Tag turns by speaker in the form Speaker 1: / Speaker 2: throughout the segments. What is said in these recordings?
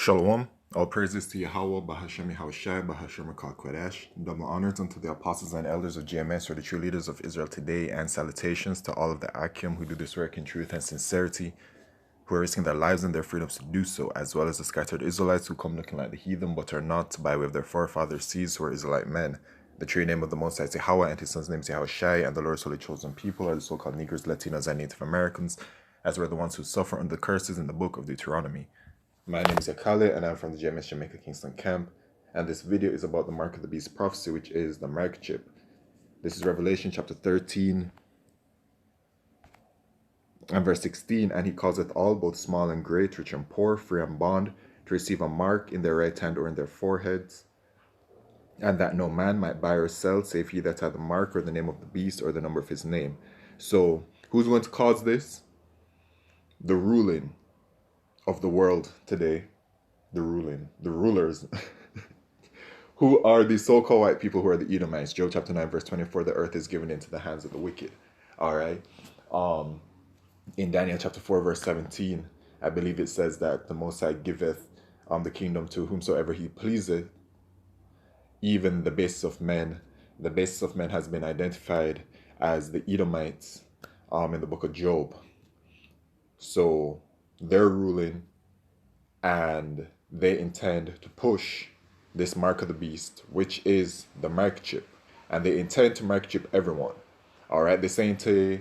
Speaker 1: Shalom. All praises to Yahweh, Bahashem Yahushai, Bahashem Kodesh. Double honors unto the apostles and elders of GMS, or the true leaders of Israel today, and salutations to all of the Akim who do this work in truth and sincerity, who are risking their lives and their freedoms to do so, as well as the scattered Israelites who come looking like the heathen but are not, by way of their forefathers' seeds who are Israelite men. The true name of the Most High is Yahweh, and his son's name is Yahushai, and the Lord's holy chosen people are the so-called Negroes, Latinos, and Native Americans, as were the ones who suffer under the curses in the book of Deuteronomy. My name is Yakale, and I'm from the GMS Jamaica Kingston camp, and this video is about the Mark of the Beast prophecy, which is the mark chip. This is Revelation chapter 13 and verse 16, and he causeth all, both small and great, rich and poor, free and bond, to receive a mark in their right hand or in their foreheads, and that no man might buy or sell, save he that hath the mark or the name of the beast or the number of his name. So, who's going to cause this? The ruling of the world today, the rulers, who are the so-called white people, who are the Edomites. Job chapter 9 verse 24, the earth is given into the hands of the wicked. All right. In Daniel chapter 4 verse 17, I believe it says that the Most High giveth the kingdom to whomsoever he pleaseth, even the basis of men. The basis of men has been identified as the Edomites in the book of Job. So they're ruling, and they intend to push this mark of the beast, which is the mark chip, and they intend to mark chip everyone. All right, they're saying to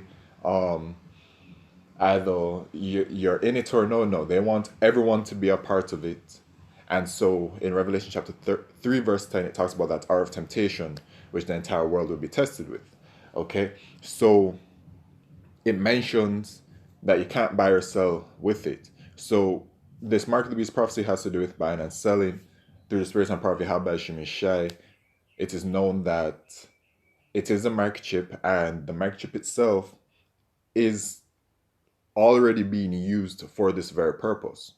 Speaker 1: either you're in it or no. They want everyone to be a part of it. And so in Revelation chapter 3 verse 10, it talks about that hour of temptation, which the entire world will be tested with. Okay, so it mentions that you can't buy or sell with it. So this mark of the beast prophecy has to do with buying and selling through the spirit and power of Yahweh Shemishai. It is known that it is a mark chip, and the mark chip itself is already being used for this very purpose.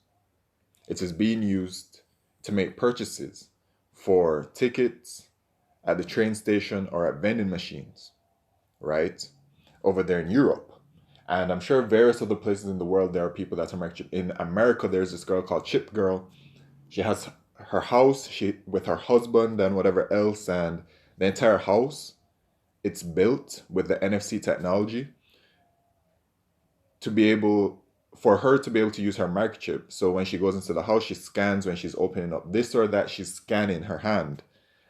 Speaker 1: It is being used to make purchases for tickets at the train station or at vending machines, right? Over there in Europe. And I'm sure various other places in the world there are people that are marked chip. In America, there's this girl called Chip Girl. She has her house, with her husband and whatever else, and the entire house, it's built with the NFC technology for her to be able to use her mark chip. So when she goes into the house, she scans. When she's opening up this or that, she's scanning her hand.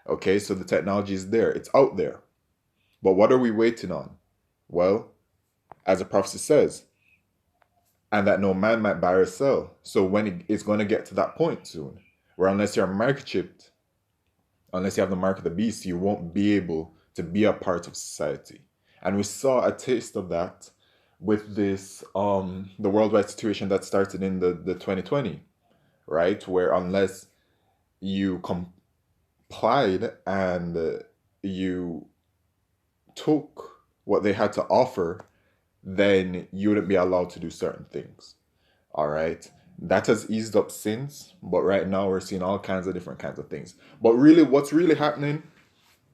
Speaker 1: Okay, so the technology is there. It's out there. But what are we waiting on? Well, as the prophecy says, and that no man might buy or sell. So when it's going to get to that point soon, where unless you're mark chipped, unless you have the mark of the beast, you won't be able to be a part of society. And we saw a taste of that with this the worldwide situation that started in the 2020, right? Where unless you complied and you took what they had to offer, then you wouldn't be allowed to do certain things. All right. That has eased up since, but right now we're seeing all kinds of different kinds of things. But really, what's really happening,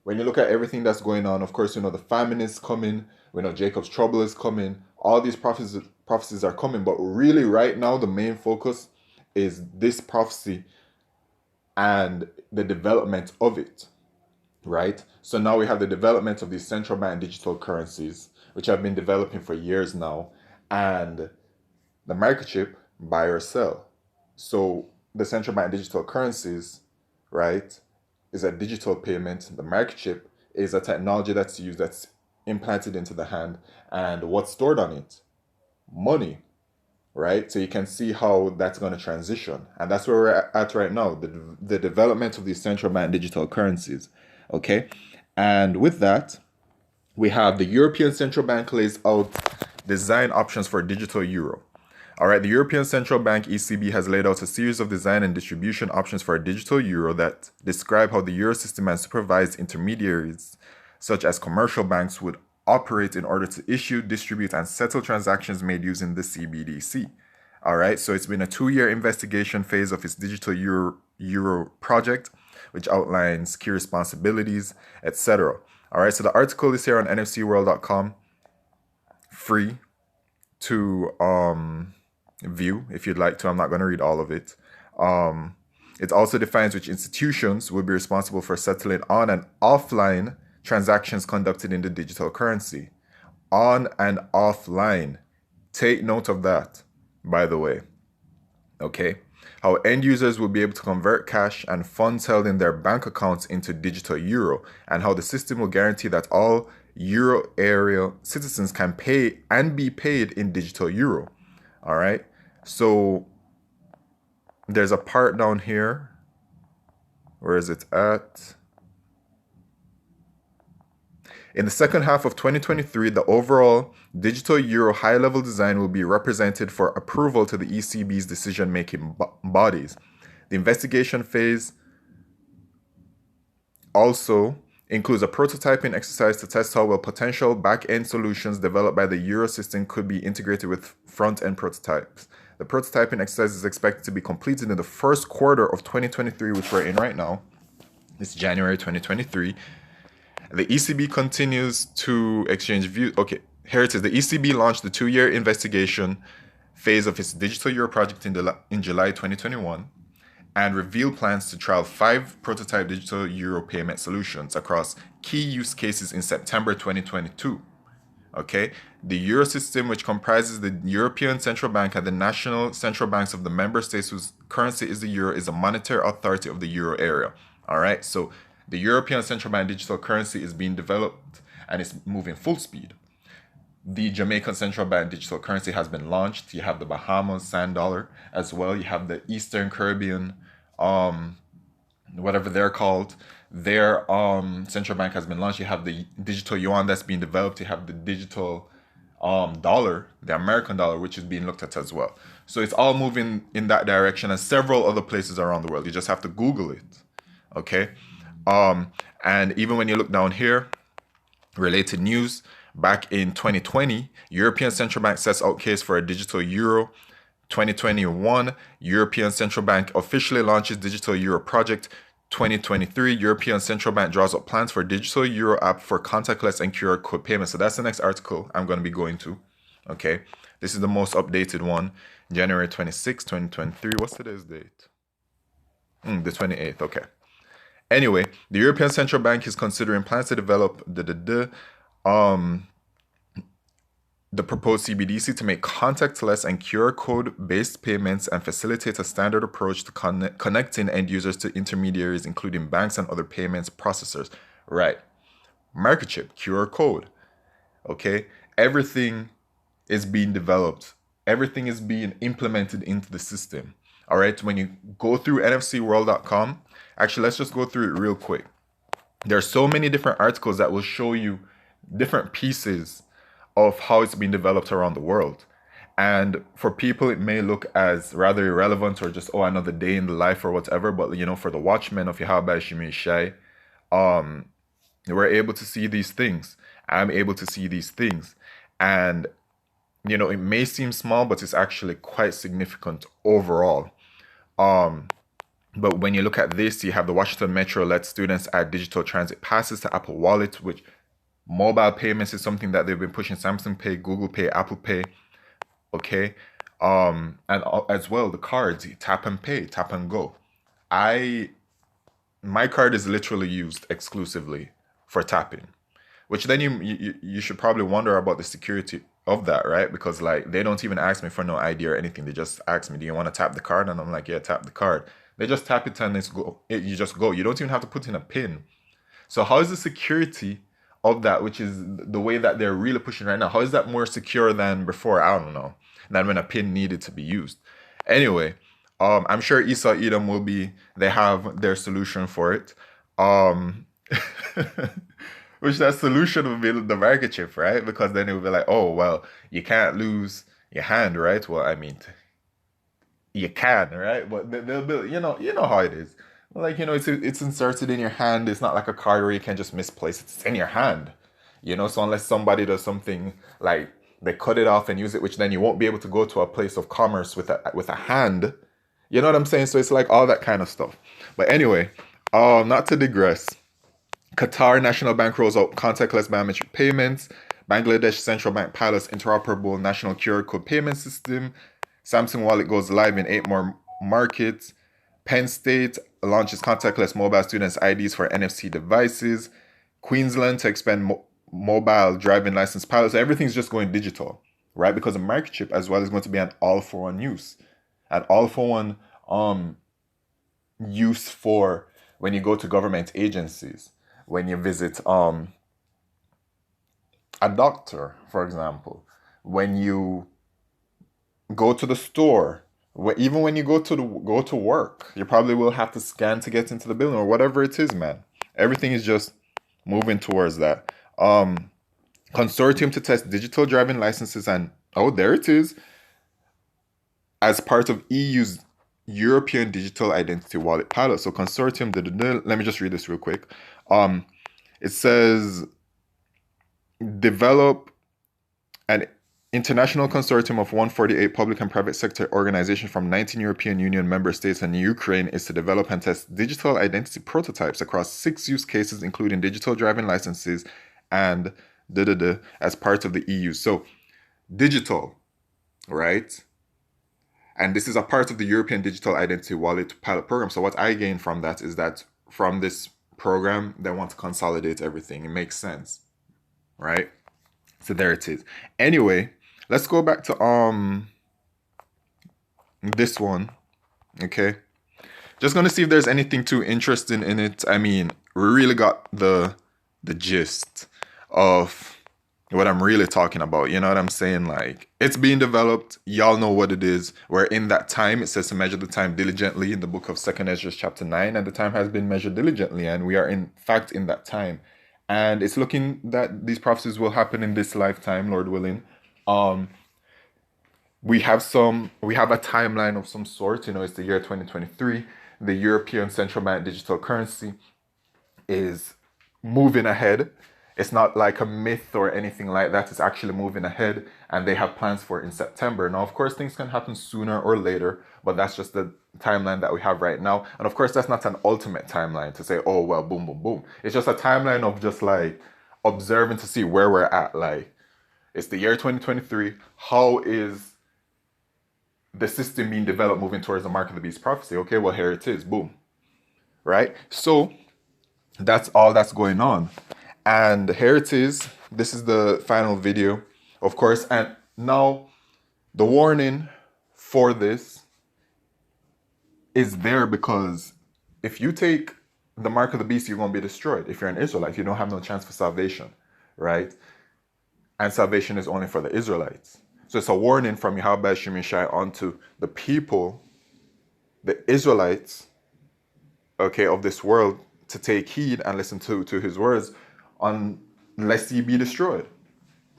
Speaker 1: when you look at everything that's going on, of course, the famine is coming. We know Jacob's trouble is coming. All these prophecies are coming. But really, right now, the main focus is this prophecy and the development of it, right? So now we have the development of these central bank digital currencies, which have been developing for years now, and the market chip, buy or sell. So the central bank digital currencies, right, is a digital payment. The market chip is a technology that's used, that's implanted into the hand, and what's stored on it? Money, right? So you can see how that's going to transition, and that's where we're at right now, the development of these central bank digital currencies. Okay, and with that, we have the European Central Bank lays out design options for digital euro. All right, the European Central Bank ECB has laid out a series of design and distribution options for a digital euro that describe how the euro system and supervised intermediaries, such as commercial banks, would operate in order to issue, distribute, and settle transactions made using the CbDc. All right, so it's been a 2-year investigation phase of its digital euro project, which outlines key responsibilities, etc. All right, so the article is here on nfcworld.com, free to view if you'd like to. I'm not going to read all of it. It also defines which institutions will be responsible for settling on and offline transactions conducted in the digital currency. On and offline. Take note of that, by the way. Okay? How end users will be able to convert cash and funds held in their bank accounts into digital euro, and how the system will guarantee that all euro area citizens can pay and be paid in digital euro. All right? So there's a part down here. Where is it at? In the second half of 2023, the overall digital euro high-level design will be represented for approval to the ECB's decision-making bodies. The investigation phase also includes a prototyping exercise to test how well potential back-end solutions developed by the euro system could be integrated with front-end prototypes. The prototyping exercise is expected to be completed in the first quarter of 2023, which we're in right now. It's January 2023. The ECB continues to exchange views. Okay, here it is. The ECB launched the 2-year investigation phase of its digital euro project in July 2021 and revealed plans to trial 5 prototype digital euro payment solutions across key use cases in September 2022. Okay, the euro system, which comprises the European Central Bank and the national central banks of the member states whose currency is the euro, is a monetary authority of the euro area. All right, so the European Central Bank digital currency is being developed and it's moving full speed. The Jamaican Central Bank digital currency has been launched. You have the Bahamas Sand Dollar as well. You have the Eastern Caribbean, whatever they're called. Their central bank has been launched. You have the digital yuan that's being developed. You have the digital dollar, the American dollar, which is being looked at as well. So it's all moving in that direction, and several other places around the world. You just have to Google it. Okay. And even when you look down here, related news, back in 2020, European Central Bank sets out case for a digital euro. 2021, European Central Bank officially launches digital euro project. 2023, European Central Bank draws up plans for digital euro app for contactless and QR code payments. So that's the next article I'm going to be going to. Okay. This is the most updated one, January 26, 2023. What's today's date? The 28th. Okay. Anyway, the European Central Bank is considering plans to develop the proposed CbDc to make contactless and QR code-based payments and facilitate a standard approach to connecting end users to intermediaries, including banks and other payments processors. Right. Microchip, QR code. Okay. Everything is being developed. Everything is being implemented into the system. All right. When you go through nfcworld.com, actually, let's just go through it real quick. There are so many different articles that will show you different pieces of how it's being developed around the world. And for people, it may look as rather irrelevant or just, oh, another day in the life or whatever. But, you know, for the watchmen of Yahweh Shemi Shai, we're able to see these things. I'm able to see these things. And, you know, it may seem small, but it's actually quite significant overall. But when you look at this, you have the Washington Metro let students add digital transit passes to Apple Wallet, which mobile payments is something that they've been pushing. Samsung Pay, Google Pay, Apple Pay. Okay. And as well, the cards, tap and pay, tap and go. My card is literally used exclusively for tapping, which then you should probably wonder about the security of that, right? Because like they don't even ask me for no ID or anything. They just ask me, do you want to tap the card? And I'm like, yeah, tap the card. They just tap it and you just go. You don't even have to put in a PIN. So how is the security of that, which is the way that they're really pushing right now, how is that more secure than before? I don't know. Than when a PIN needed to be used. Anyway, I'm sure Esau Edom they have their solution for it. Which that solution would be the microchip, right? Because then it would be like, oh, well, you can't lose your hand, right? Well, I mean, you can, right? But they'll be, you know how it is. Like, you know, it's inserted in your hand. It's not like a card where you can just misplace it. It's in your hand, you know? So unless somebody does something like they cut it off and use it, which then you won't be able to go to a place of commerce with a hand. You know what I'm saying? So it's like all that kind of stuff. But anyway, not to digress. Qatar National Bank rolls out contactless biometric payments. Bangladesh Central Bank pilots interoperable national QR code payment system. Samsung Wallet goes live in 8 more markets. Penn State launches contactless mobile students' IDs for NFC devices. Queensland to expand mobile driving license pilots. Everything's just going digital, right? Because the microchip as well is going to be an all-for-one use. An all-for-one use for when you go to government agencies, when you visit a doctor, for example, when you go to the store, even when you go to work, you probably will have to scan to get into the building or whatever it is, man. Everything is just moving towards that. Consortium to test digital driving licenses, and oh, there it is, as part of EU's European Digital Identity Wallet pilot. So consortium, let me just read this real quick. It says develop an international consortium of 148 public and private sector organizations from 19 European Union member states and Ukraine is to develop and test digital identity prototypes across 6 use cases, including digital driving licenses and as part of the EU. So digital, right? And this is a part of the European Digital Identity Wallet pilot program. So what I gain from that is that from this program, they want to consolidate everything. It makes sense, right? So there it is. Anyway, let's go back to this one, okay? Just gonna see if there's anything too interesting in it. I mean, we really got the gist of what I'm really talking about. You know what I'm saying? Like, it's being developed. Y'all know what it is. We're in that time. It says to measure the time diligently in the book of 2nd Ezra chapter 9, and the time has been measured diligently, and we are in fact in that time. And it's looking that these prophecies will happen in this lifetime, Lord willing. We have a timeline of some sort. You know, it's the year 2023. The European Central Bank digital currency is moving ahead. It's not like a myth or anything like that. It's actually moving ahead, and they have plans for it in September. Now, of course, things can happen sooner or later, but that's just the timeline that we have right now. And of course, that's not an ultimate timeline to say, oh, well, boom, boom, boom. It's just a timeline of just like observing to see where we're at. Like, it's the year 2023. How is the system being developed moving towards the mark of the beast prophecy? Okay, well, here it is. Boom. Right? So that's all that's going on. And here it is. This is the final video, of course. And now the warning for this is there because if you take the mark of the beast, you're going to be destroyed. If you're an Israelite, you don't have no chance for salvation, right? And salvation is only for the Israelites. So it's a warning from Yahweh Shemishai onto the people, the Israelites, okay, of this world, to take heed and listen to his words, unless ye be destroyed.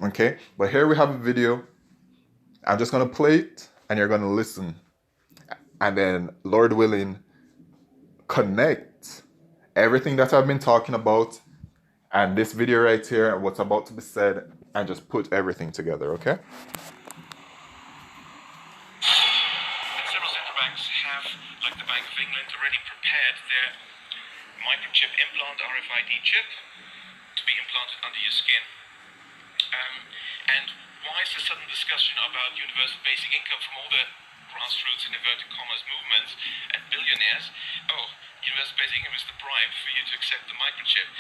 Speaker 1: Okay, but here we have a video. I'm just gonna play it and you're gonna listen, and then Lord willing, connect everything that I've been talking about and this video right here and what's about to be said, and just put everything together. Okay.
Speaker 2: Several central banks have, like the Bank of England, already prepared their microchip implant RFID chip to be implanted under your skin. And why is there sudden discussion about universal basic income from all the grassroots and inverted commas movements and billionaires? Oh, universal basic income is the bribe for you to accept the microchip.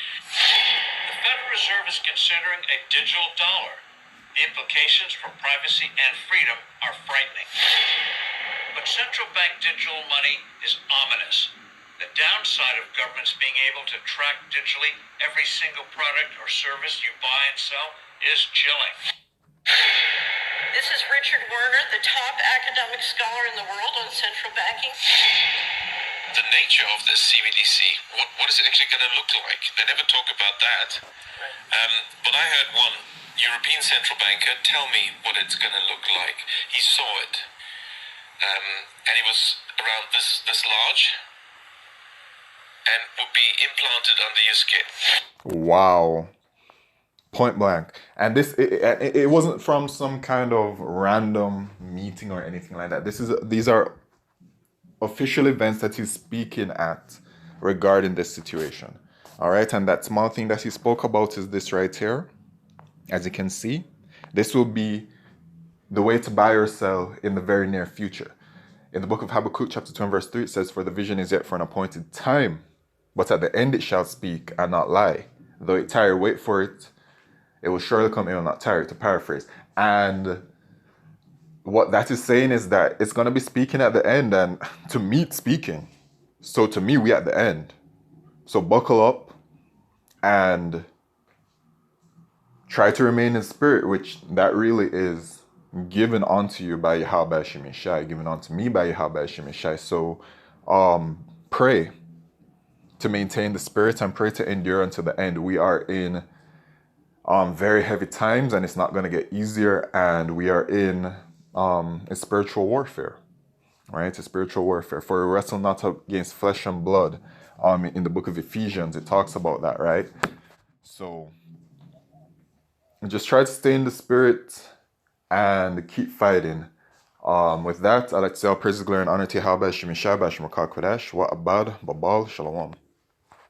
Speaker 3: The Federal Reserve is considering a digital dollar. The implications for privacy and freedom are frightening. But central bank digital money is ominous. The downside of governments being able to track digitally every single product or service you buy and sell is chilling.
Speaker 4: This is Richard Werner, the top academic scholar in the world on central banking.
Speaker 2: The nature of this CbDc, what is it actually going to look like? They never talk about that. But I heard one European central banker tell me what it's going to look like. He saw it. And it was around this large and would be implanted under your skin.
Speaker 1: Wow. Point blank. And it wasn't from some kind of random meeting or anything like that. These are official events that he's speaking at regarding this situation. All right, and that small thing that he spoke about is this right here. As you can see, this will be the way to buy or sell in the very near future. In the book of Habakkuk, chapter 2 and verse 3, it says, "For the vision is yet for an appointed time, but at the end it shall speak and not lie. Though it tire, wait for it. It will surely come, it will not tire," to paraphrase. And what that is saying is that it's going to be speaking at the end, and to me, it's speaking. So to me, we at the end. So buckle up and try to remain in spirit, which that really is given unto you by Yahweh Shemeshai, given unto me by Yahweh Shemeshai. So pray to maintain the spirit and pray to endure until the end. We are in very heavy times, and it's not going to get easier, and we are in a spiritual warfare, right? It's a spiritual warfare. For we wrestle not against flesh and blood. In the book of Ephesians, it talks about that, right? So just try to stay in the spirit and keep fighting. With that, I'd like to say all praise, glory, and honor to Yahweh Shemeshai, Bashim Kodesh, Wa Abad, Babal, Shalom.